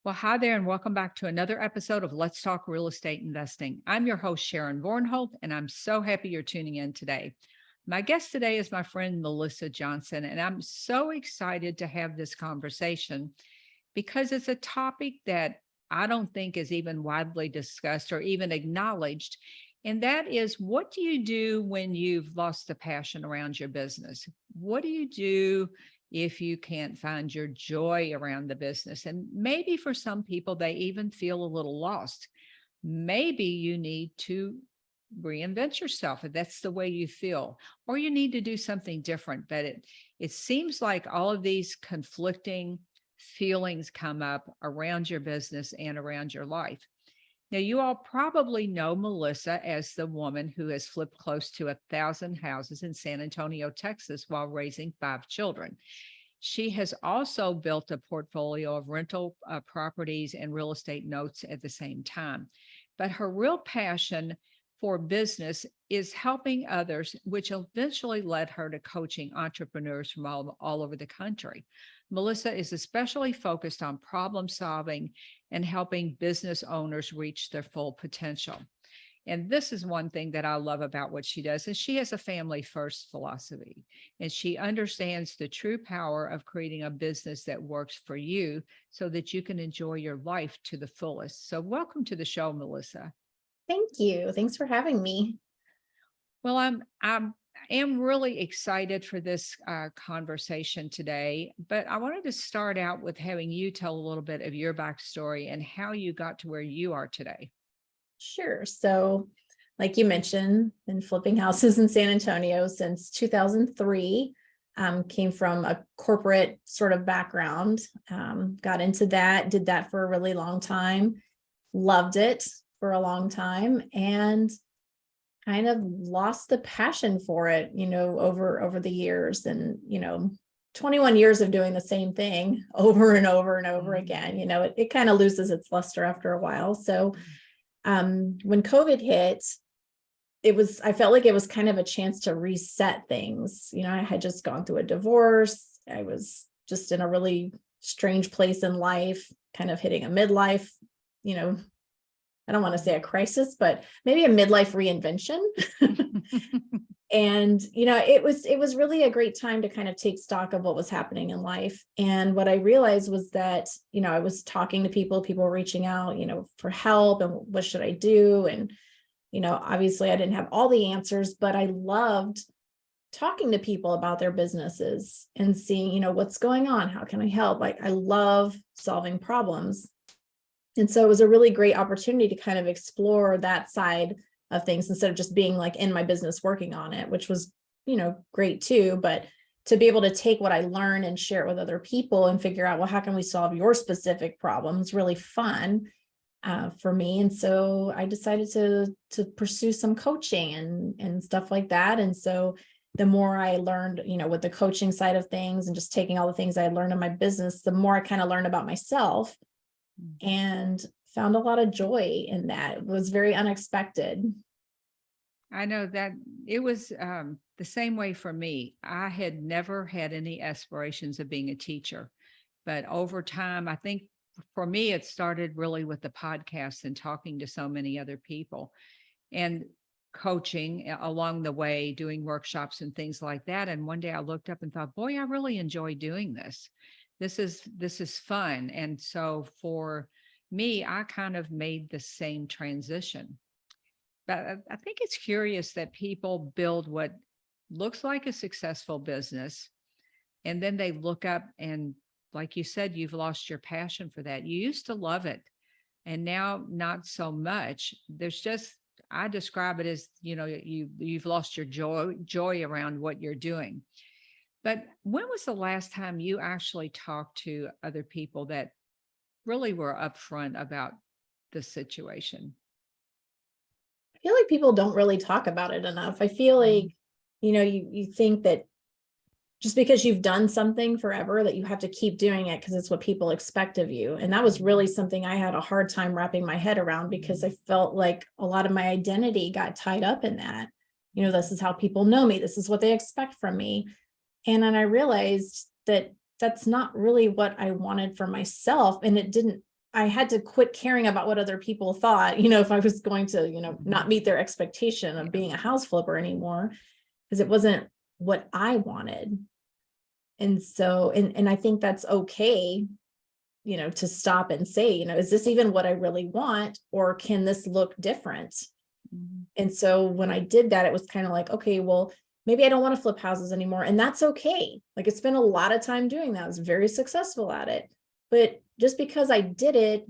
Well, hi there, and welcome back to another episode of Let's Talk Real Estate Investing. I'm your host, Sharon Vornholt, and I'm so happy you're tuning in today. My guest today is my friend, Melissa Johnson, and I'm so excited to have this conversation because it's a topic that I don't think is even widely discussed or even acknowledged. And that is, what do you do when you've lost the passion around your business? What do you do if you can't find your joy around the business? And maybe for some people, they even feel a little lost. Maybe you need to reinvent yourself if that's the way you feel, or you need to do something different. But it seems like all of these conflicting feelings come up around your business and around your life. Now, you all probably know Melissa as the woman who has flipped close to 1,000 houses in San Antonio, Texas, while raising 5 children. She has also built a portfolio of rental properties and real estate notes at the same time. But her real passion for business is helping others, which eventually led her to coaching entrepreneurs from all over the country. Melissa is especially focused on problem solving and helping business owners reach their full potential. And this is one thing that I love about what she does. And she has a family first philosophy, and she understands the true power of creating a business that works for you so that you can enjoy your life to the fullest. So welcome to the show, Melissa. Thank you. Thanks for having me. Well, I am really excited for this conversation today, but I wanted to start out with having you tell a little bit of your backstory and how you got to where you are today. Sure. So, like you mentioned, been flipping houses in San Antonio since 2003. Came from a corporate sort of background. Got into that, did that for a really long time, loved it for a long time, and kind of lost the passion for it, over the years. And 21 years of doing the same thing over and over and over again, it kind of loses its luster after a while. So when COVID hit, I felt like it was kind of a chance to reset things. I had just gone through a divorce. I was just in a really strange place in life, kind of hitting a midlife, I don't want to say a crisis, but maybe a midlife reinvention. And, it was really a great time to kind of take stock of what was happening in life. And what I realized was that, I was talking to people were reaching out, for help and what should I do? And, obviously I didn't have all the answers, but I loved talking to people about their businesses and seeing, what's going on? How can I help? Like, I love solving problems. And so it was a really great opportunity to kind of explore that side of things instead of just being like in my business working on it, which was, great too. But to be able to take what I learned and share it with other people and figure out, well, how can we solve your specific problems? Really fun for me. And so I decided to pursue some coaching and stuff like that. And so the more I learned, with the coaching side of things and just taking all the things I had learned in my business, the more I kind of learned about myself and found a lot of joy in that. It was very unexpected. I know that it was the same way for me. I had never had any aspirations of being a teacher, but over time, I think for me, it started really with the podcast and talking to so many other people and coaching along the way, doing workshops and things like that. And one day I looked up and thought, boy, I really enjoy doing this. This is fun. And so for me, I kind of made the same transition. But I think it's curious that people build what looks like a successful business, and then they look up and, like you said, you've lost your passion for that. You used to love it, and now not so much. There's just, I describe it as, you've lost your joy around what you're doing. But when was the last time you actually talked to other people that really were upfront about the situation? I feel like people don't really talk about it enough. I feel like, you think that just because you've done something forever that you have to keep doing it because it's what people expect of you. And that was really something I had a hard time wrapping my head around because I felt like a lot of my identity got tied up in that. This is how people know me. This is what they expect from me. And then I realized that that's not really what I wanted for myself. And it didn't I had to quit caring about what other people thought, if I was going to, not meet their expectation of Yeah. being a house flipper anymore, because it wasn't what I wanted. And so, and I think that's okay, to stop and say, is this even what I really want, or can this look different? Mhm. And so when I did that, it was kind of like, okay, well, maybe I don't want to flip houses anymore. And that's okay. Like, it's been a lot of time doing that. I was very successful at it. But just because I did it,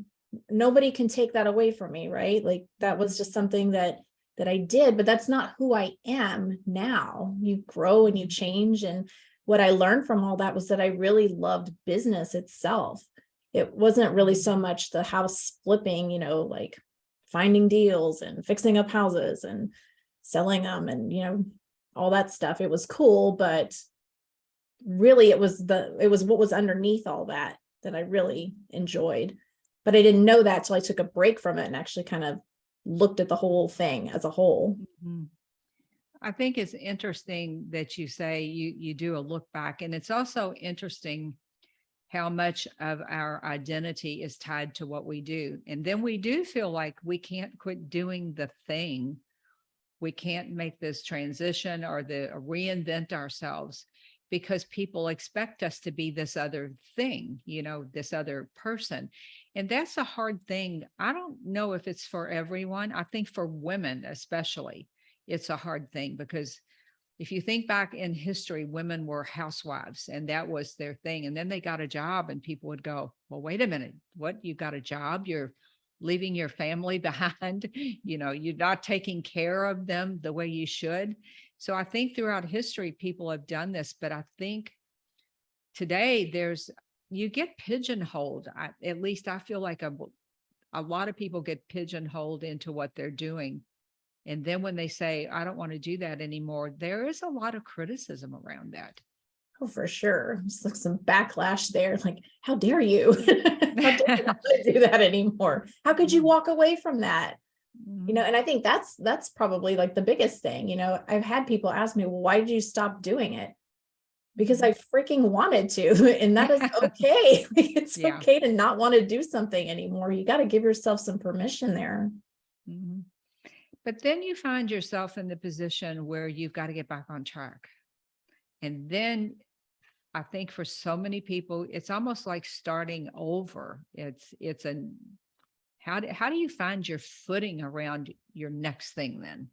nobody can take that away from me, right? Like, that was just something that I did, but that's not who I am now. You grow and you change. And what I learned from all that was that I really loved business itself. It wasn't really so much the house flipping, like finding deals and fixing up houses and selling them and, all that stuff. It was cool, but really it was what was underneath all that I really enjoyed. But I didn't know that till I took a break from it and actually kind of looked at the whole thing as a whole. Mhm. I think it's interesting that you say you do a look back, and it's also interesting how much of our identity is tied to what we do. And then we do feel like we can't quit doing the thing. We can't make this transition or the reinvent ourselves because people expect us to be this other thing, this other person. And that's a hard thing. I don't know if it's for everyone. I think for women, especially, it's a hard thing because if you think back in history, women were housewives and that was their thing. And then they got a job and people would go, well, wait a minute, what? You got a job? You're leaving your family behind, you're not taking care of them the way you should. So I think throughout history, people have done this, but I think today you get pigeonholed. At least I feel like a lot of people get pigeonholed into what they're doing. And then when they say, I don't want to do that anymore, there is a lot of criticism around that. Oh, for sure. Just like some backlash there. Like, how dare you? How dare you not want to do that anymore? How could you walk away from that? Mhm. And I think that's probably like the biggest thing. I've had people ask me, well, why did you stop doing it? Because I freaking wanted to, and that is okay. It's Yeah. okay to not want to do something anymore. You got to give yourself some permission there. Mhm. But then you find yourself in the position where you've got to get back on track. And then I think for so many people, it's almost like starting over. It's a how do you find your footing around your next thing then?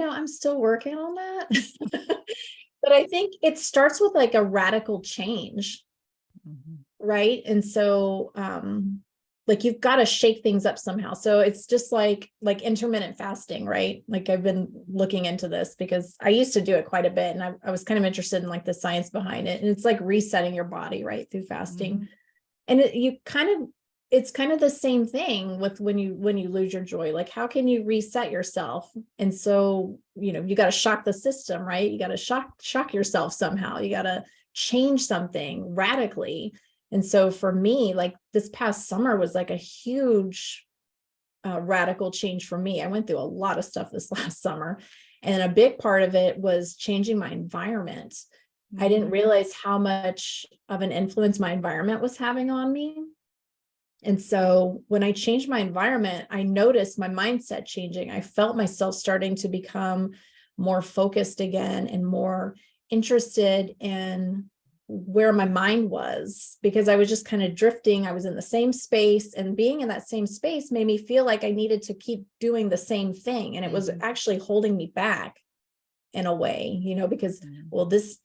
I'm still working on that. But I think it starts with like a radical change, Mhm. right? And so like you've got to shake things up somehow. So it's just like intermittent fasting, right? Like I've been looking into this because I used to do it quite a bit, and I was kind of interested in like the science behind it. And it's like resetting your body, right, through fasting. Mhm. And it's kind of the same thing with when you lose your joy. Like, how can you reset yourself? And so, you got to shock the system, right? You got to shock yourself somehow. You got to change something radically. And so for me, like this past summer was like a huge radical change for me. I went through a lot of stuff this last summer, and a big part of it was changing my environment. I didn't Mhm. realize how much of an influence my environment was having on me. And so when I changed my environment, I noticed my mindset changing. I felt myself starting to become more focused again and more interested in where my mind was, because I was just kind of drifting. I was in the same space, and being in that same space made me feel like I needed to keep doing the same thing. And it was Mhm. actually holding me back in a way, because, Mhm. well, this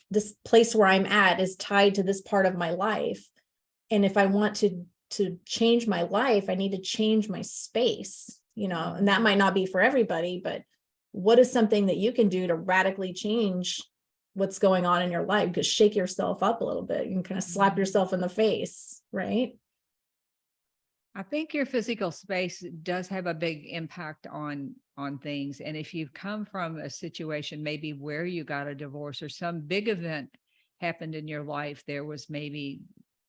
place where I'm at is tied to this part of my life. And if I want to change my life, I need to change my space, and that Mhm. might not be for everybody, but what is something that you can do to radically change what's going on in your life? Just shake yourself up a little bit. You can kind of slap Mhm. yourself in the face, right? I think your physical space does have a big impact on things. And if you've come from a situation maybe where you got a divorce or some big event happened in your life, there was maybe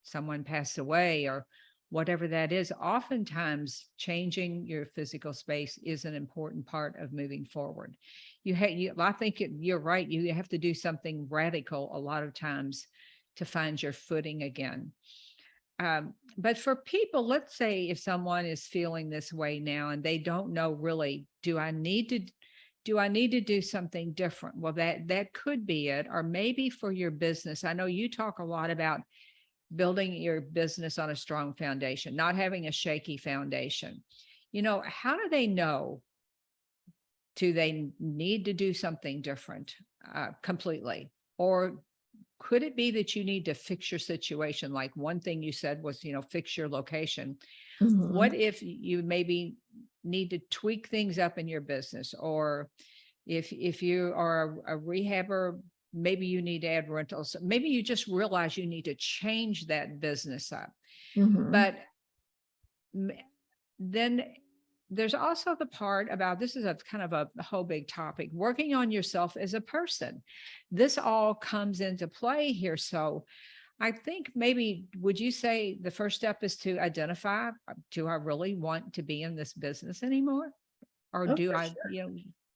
someone passed away or whatever that is, oftentimes changing your physical space is an important part of moving forward. I think you're right. You have to do something radical a lot of times to find your footing again. But for people, let's say if someone is feeling this way now and they don't know really, do I need to do something different? Well, that could be it. Or maybe for your business. I know you talk a lot about building your business on a strong foundation, not having a shaky foundation. How do they know? Do they need to do something different completely? Or could it be that you need to fix your situation? Like one thing you said was, fix your location. What Mhm. if you maybe need to tweak things up in your business? Or if you are a rehabber, maybe you need to add rentals. Maybe you just realize you need to change that business up. Mhm. But then there's also the part about, this is a kind of a whole big topic, working on yourself as a person. This all comes into play here. So I think maybe, would you say the first step is to identify, do I really want to be in this business anymore? Or Oh, do for I, sure.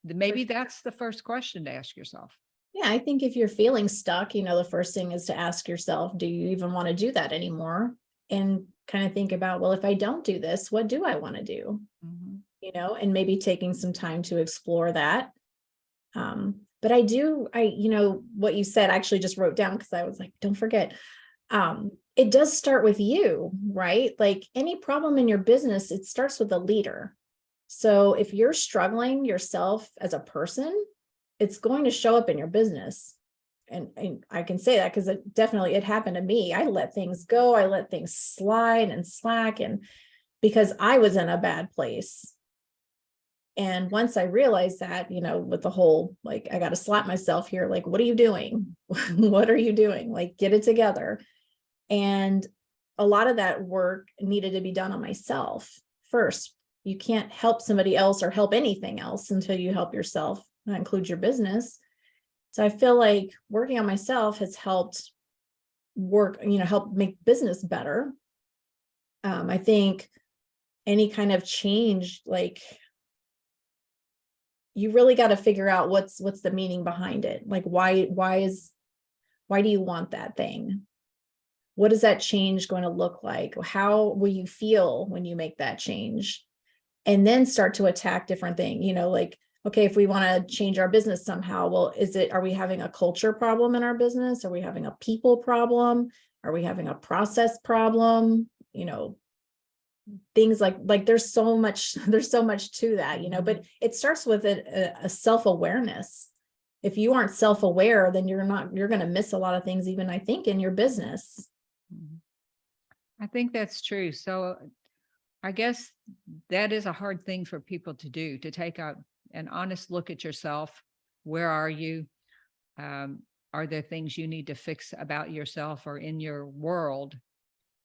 For maybe sure. that's the first question to ask yourself. Yeah, I think if you're feeling stuck, the first thing is to ask yourself, do you even want to do that anymore? And kind of think about, well, if I don't do this, what do I want to do? Mhm. And maybe taking some time to explore that. But what you said, I actually just wrote down because I was like, don't forget. It does start with you, right? Like any problem in your business, it starts with a leader. So if you're struggling yourself as a person, it's going to show up in your business. And I can say that because it happened to me. I let things go. I let things slide and slack, and because I was in a bad place. And once I realized that, with the whole, like, I got to slap myself here, like, what are you doing? What are you doing? Like, get it together. And a lot of that work needed to be done on myself first. You can't help somebody else or help anything else until you help yourself. That includes your business. So I feel like working on myself has helped help make business better. I think any kind of change, like, you really got to figure out what's the meaning behind it. Like, why do you want that thing? What is that change going to look like? How will you feel when you make that change? And then start to attack different things, like, okay, if we want to change our business somehow, well, are we having a culture problem in our business? Are we having a people problem? Are we having a process problem? Things like there's so much to that, but it starts with a self-awareness. If you aren't self-aware, then you're going to miss a lot of things, even I think in your business. Mhm. I think that's true. So I guess that is a hard thing for people to do, to take an honest look at yourself. Where are you? Um, are there things you need to fix about yourself or in your world?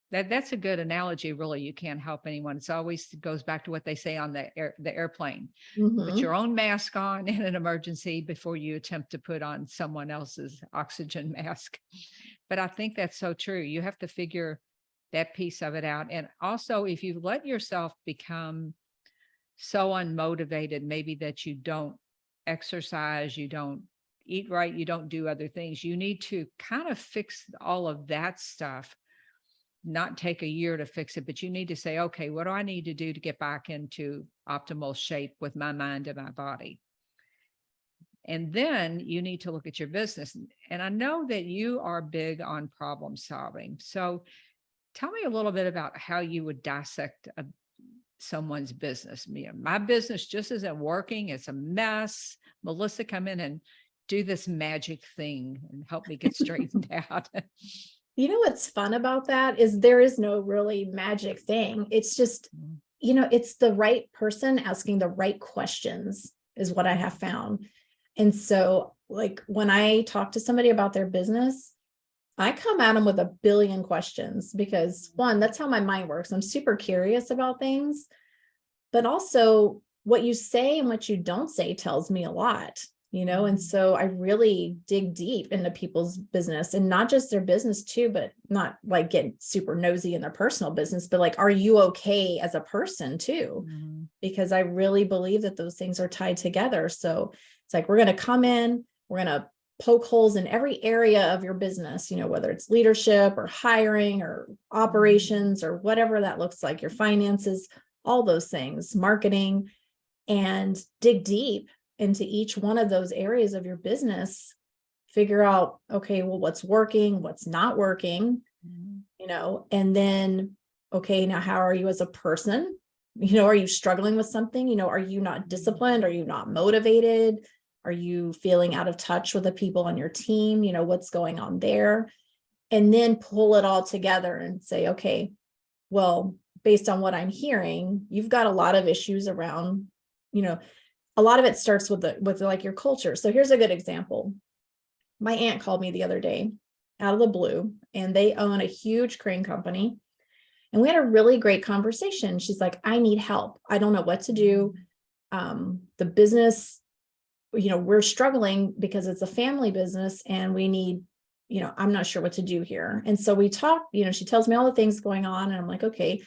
That's a good analogy. Really, you can't help anyone. It's always goes back to what they say on the airplane. Put your Mhm. own mask on in an emergency before you attempt to put on someone else's oxygen mask. But I think that's so true. You have to figure that piece of it out. And also, if you let yourself become so unmotivated, maybe that you don't exercise, you don't eat right, you don't do other things, you need to kind of fix all of that stuff. Not take a year to fix it, but you need to say, okay, what do I need to do to get back into optimal shape with my mind and my body? And then you need to look at your business. And I know that you are big on problem solving. So tell me a little bit about how you would dissect someone's business. My business just isn't working. It's a mess. Melissa, come in and do this magic thing and help me get straightened out. What's fun about that is there is no really magic thing. It's just, it's the right person asking the right questions is what I have found. And so, like, when I talk to somebody about their business, I come at them with a billion questions because, one, that's how my mind works. I'm super curious about things, but also what you say and what you don't say tells me a lot. And so I really dig deep into people's business, and not just their business too, but not like get super nosy in their personal business, but like, are you okay as a person too? Mhm. Because I really believe that those things are tied together. So it's like, we're going to come in, we're going to poke holes in every area of your business, whether it's leadership or hiring or operations or whatever that looks like, your finances, all those things, marketing, and dig deep into each one of those areas of your business. Figure out, okay, well, what's working, what's not working, and then, okay, now how are you as a person? Are you struggling with something? Are you not disciplined? Are you not motivated? Are you feeling out of touch with the people on your team? What's going on there? And then pull it all together and say, okay, well, based on what I'm hearing, you've got a lot of issues around, a lot of it starts with like your culture. So here's a good example. My aunt called me the other day out of the blue, and they own a huge crane company. And we had a really great conversation. She's like, I need help. I don't know what to do. The business, we're struggling because it's a family business and we need, I'm not sure what to do here. And so we talked, she tells me all the things going on, and I'm like, okay,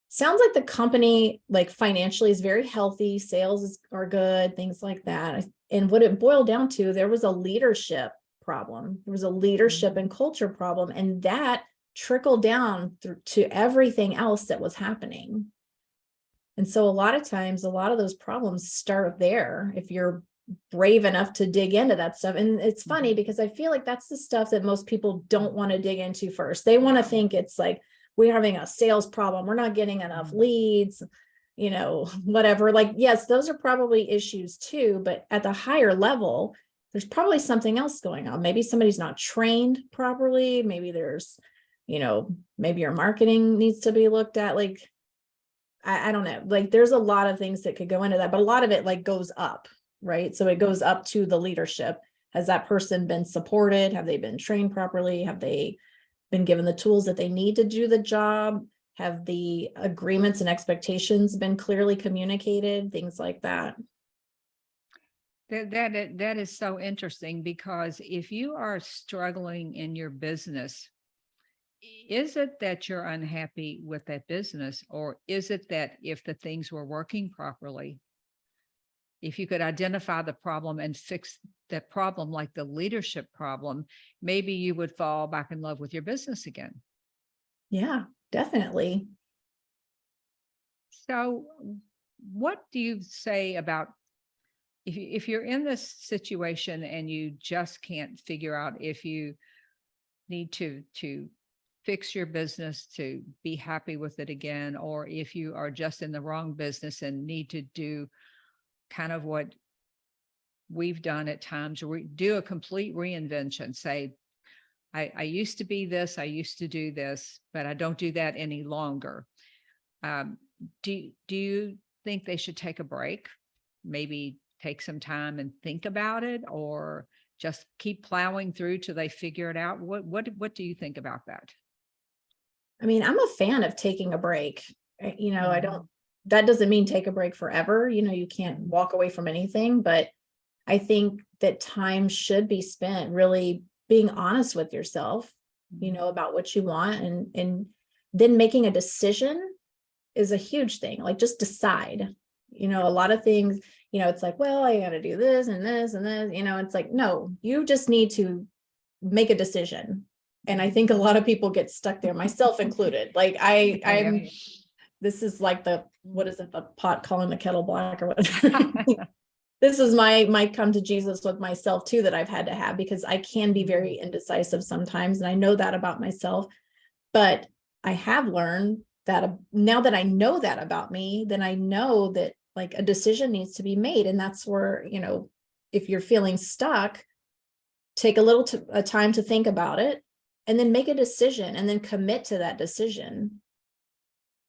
sounds like the company, like financially, is very healthy. Sales are good, things like that. And what it boiled down to, there was a leadership problem. There was a leadership and culture problem, and that trickled down to everything else that was happening. And so a lot of times, a lot of those problems start there if you're brave enough to dig into that stuff. And it's funny because I feel like that's the stuff that most people don't want to dig into first. They want to think it's like, we're having a sales problem, we're not getting enough leads, whatever. Like, yes, those are probably issues too, but at the higher level, there's probably something else going on. Maybe somebody's not trained properly. Maybe there's, maybe your marketing needs to be looked at. Like, I don't know, like there's a lot of things that could go into that, but a lot of it like goes up, right? So it goes up to the leadership. Has that person been supported? Have they been trained properly? Have they been given the tools that they need to do the job? Have the agreements and expectations been clearly communicated? Things like that. That is so interesting, because if you are struggling in your business, is it that you're unhappy with that business, or is it that if the things were working properly, if you could identify the problem and fix that problem, like the leadership problem, maybe you would fall back in love with your business again? Yeah, definitely. So what do you say about if you're in this situation and you just can't figure out if you need to fix your business to be happy with it again, or if you are just in the wrong business and need to do kind of what we've done at times, or do a complete reinvention, say, I used to be this, I used to do this, but I don't do that any longer. Do you think they should take a break, maybe take some time and think about it, or just keep plowing through till they figure it out? What do you think about that? I mean, I'm a fan of taking a break. I don't, that doesn't mean take a break forever. You can't walk away from anything, but I think that time should be spent really being honest with yourself, about what you want, and then making a decision is a huge thing. Like, just decide. A lot of things, it's like, well, I got to do this and this and this, it's like, no, you just need to make a decision. And I think a lot of people get stuck there, myself included. Like I'm, this is like what is it, the pot calling the kettle black or what? This is my come to Jesus with myself too, that I've had to have, because I can be very indecisive sometimes. And I know that about myself, but I have learned that now that I know that about me, then I know that like a decision needs to be made. And that's where, if you're feeling stuck, take a time to think about it, and then make a decision, and then commit to that decision.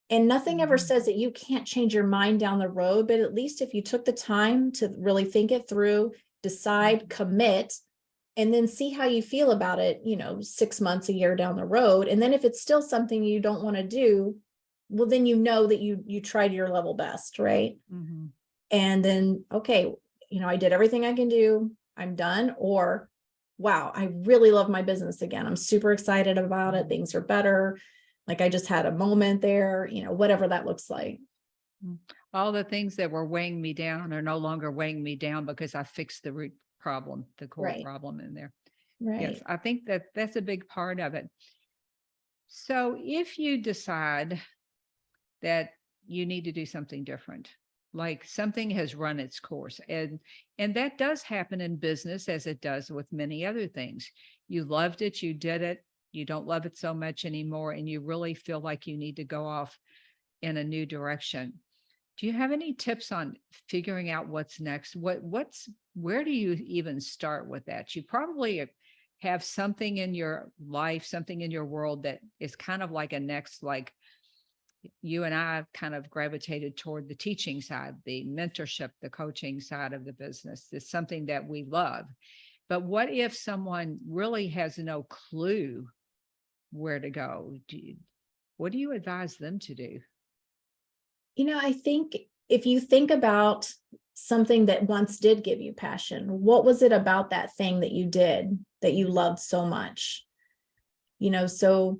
And nothing ever says that you can't change your mind down the road, but at least if you took the time to really think it through, decide, commit, and then see how you feel about it, 6 months, a year down the road. And then if it's still something you don't want to do, well, then that you tried your level best, right? And then, okay, I did everything I can do, I'm done. Or, wow, I really love my business again, I'm super excited about it, things are better. Like, I just had a moment there, whatever that looks like. Mm. All the things that were weighing me down are no longer weighing me down because I fixed the root problem, the core Right. problem in there. Yes, Right. I think that that's a big part of it. So if you decide that you need to do something different, like something has run its course, and that does happen in business as it does with many other things. You loved it, you did it, you don't love it so much anymore, and you really feel like you need to go off in a new direction. Do you have any tips on figuring out what's next? Where do you even start with that? You probably have something in your life, something in your world that is kind of like a next, like you and I have kind of gravitated toward the teaching side, the mentorship, the coaching side of the business. It's something that we love. But what if someone really has no clue where to go? What do you advise them to do? I think if you think about something that once did give you passion, what was it about that thing that you did that you loved so much? So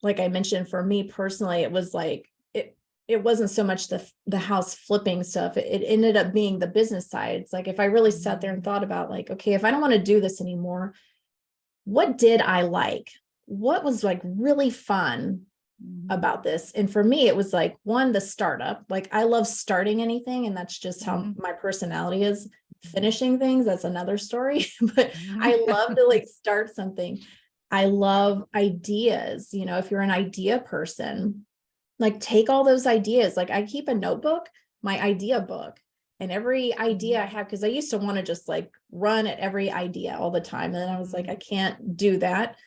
like I mentioned, for me personally, it was like it wasn't so much the house flipping stuff. It ended up being the business side. It's like if I really sat there and thought about like, okay, if I don't want to do this anymore, what did I like? What was like really fun about this? And for me, it was like one, the startup. Like I love starting anything, and that's just how my personality is. Finishing things, that's another story. But I love to like start something. I love ideas. If you're an idea person, like take all those ideas. Like I keep a notebook, my idea book, and every idea I have, because I used to want to just like run at every idea all the time. And then I was like, I can't do that.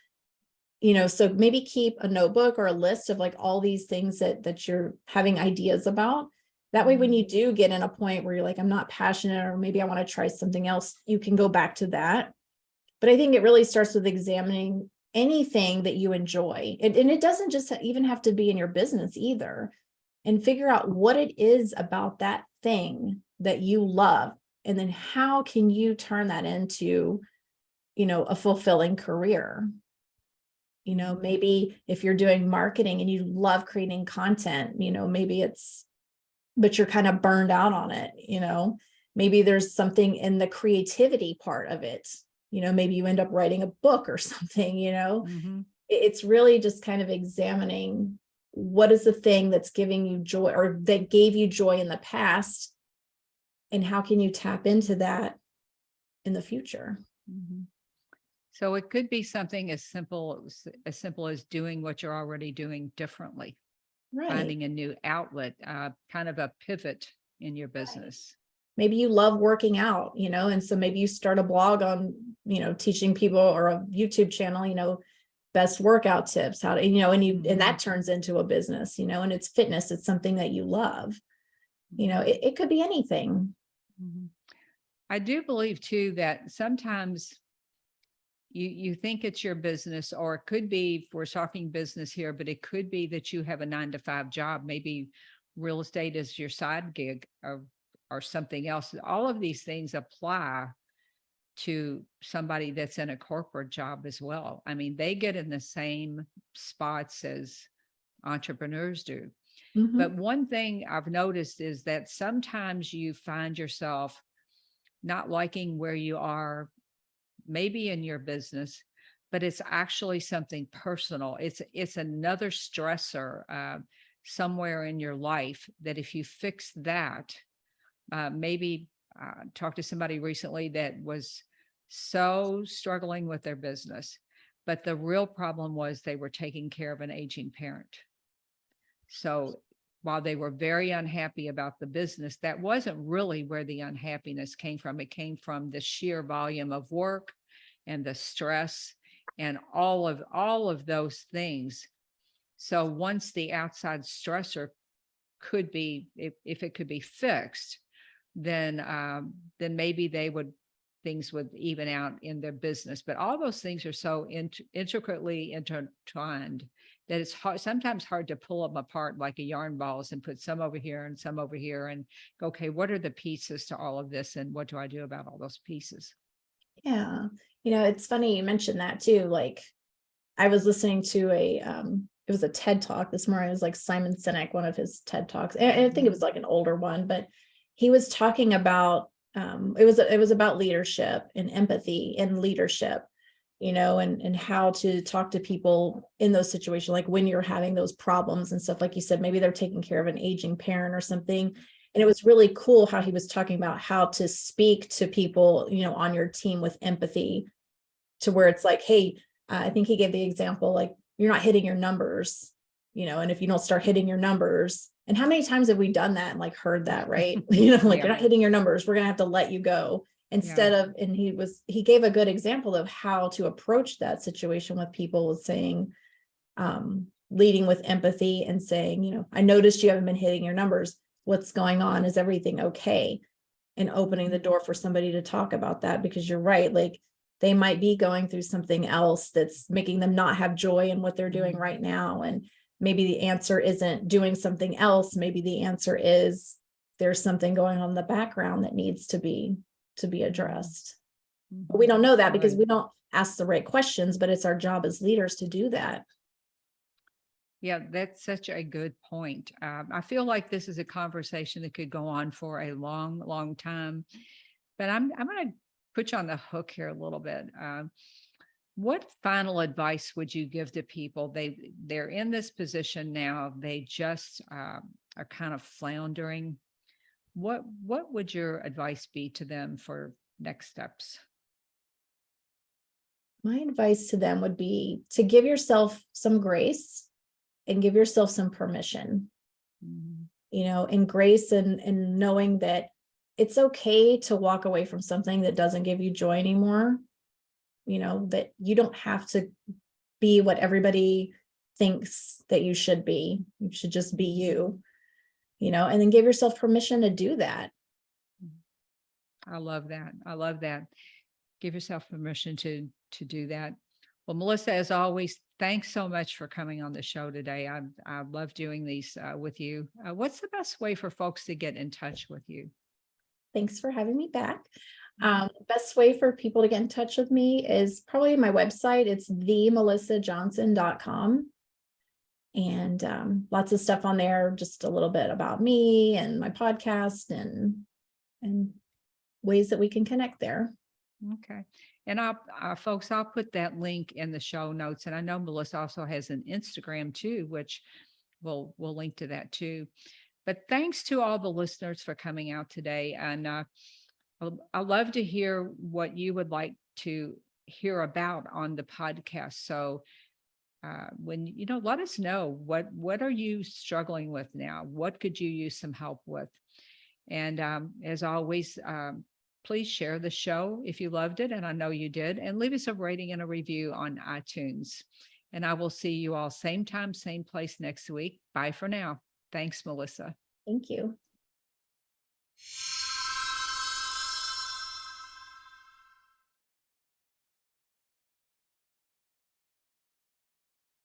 So maybe keep a notebook or a list of like all these things that you're having ideas about. That way, when you do get in a point where you're like, I'm not passionate, or maybe I want to try something else, you can go back to that. But I think it really starts with examining anything that you enjoy. And it doesn't just even have to be in your business either. And figure out what it is about that thing that you love. And then how can you turn that into, a fulfilling career? Maybe if you're doing marketing and you love creating content, maybe but you're kind of burned out on it. Maybe there's something in the creativity part of it. Maybe you end up writing a book or something. It's really just kind of examining what is the thing that's giving you joy, or that gave you joy in the past, and how can you tap into that in the future? So it could be something as simple as doing what you're already doing differently, Right. finding a new outlet, kind of a pivot in your business. Maybe you love working out, and so maybe you start a blog on, teaching people, or a YouTube channel, best workout tips, how to, and that turns into a business, and it's fitness. It's something that you love. It could be anything. I do believe too that sometimes you think it's your business, or it could be, we're talking business here, but it could be that you have a 9-to-5 job. Maybe real estate is your side gig, or something else. All of these things apply to somebody that's in a corporate job as well. I mean, they get in the same spots as entrepreneurs do. But one thing I've noticed is that sometimes you find yourself not liking where you are, maybe in your business, but it's actually something personal. It's another stressor somewhere in your life, that if you fix that, maybe talked to somebody recently that was so struggling with their business, but the real problem was they were taking care of an aging parent. So while they were very unhappy about the business, that wasn't really where the unhappiness came from. It came from the sheer volume of work and the stress and all of those things. So once the outside stressor could be, if it could be fixed, then maybe things would even out in their business. But all those things are so intricately intertwined that it's sometimes hard to pull them apart like a yarn balls and put some over here and some over here and go, okay, what are the pieces to all of this, and what do I do about all those pieces? Yeah. It's funny you mentioned that too. Like I was listening to it was a TED talk this morning. It was like Simon Sinek, one of his TED talks. And I think it was like an older one, but he was talking about, it was about leadership and empathy and leadership, and how to talk to people in those situations, like when you're having those problems and stuff, like you said, maybe they're taking care of an aging parent or something. And it was really cool how he was talking about how to speak to people, on your team with empathy, to where it's like, hey, I think he gave the example, like, you're not hitting your numbers, and if you don't start hitting your numbers, and how many times have we done that and like heard that, right? Like, Yeah. you're not hitting your numbers, we're going to have to let you go, instead of, and he gave a good example of how to approach that situation with people, with saying, leading with empathy and saying, I noticed you haven't been hitting your numbers. What's going on? Is everything okay? And opening the door for somebody to talk about that, because you're right. Like, they might be going through something else that's making them not have joy in what they're doing right now. And maybe the answer isn't doing something else. Maybe the answer is there's something going on in the background that needs to be addressed. But we don't know that because we don't ask the right questions, but it's our job as leaders to do that. Yeah, that's such a good point. I feel like this is a conversation that could go on for a long, long time, but I'm going to put you on the hook here a little bit. What final advice would you give to people? They're in this position now. They just are kind of floundering. What would your advice be to them for next steps? My advice to them would be to give yourself some grace and give yourself some permission, and grace, and knowing that it's okay to walk away from something that doesn't give you joy anymore. That you don't have to be what everybody thinks that you should be. You should just be you, and then give yourself permission to do that. I love that. I love that. Give yourself permission to do that. Well, Melissa, as always, thanks so much for coming on the show today. I love doing these with you. What's the best way for folks to get in touch with you? Thanks for having me back. Best way for people to get in touch with me is probably my website. It's themelissajohnson.com. And lots of stuff on there, just a little bit about me and my podcast, and ways that we can connect there. Okay. And I'll folks, I'll put that link in the show notes. And I know Melissa also has an Instagram too, which we'll link to that too. But thanks to all the listeners for coming out today. And I love to hear what you would like to hear about on the podcast. So when, let us know what are you struggling with now? What could you use some help with? And as always, please share the show if you loved it, and I know you did, and leave us a rating and a review on iTunes. And I will see you all same time, same place next week. Bye for now. Thanks, Melissa. Thank you.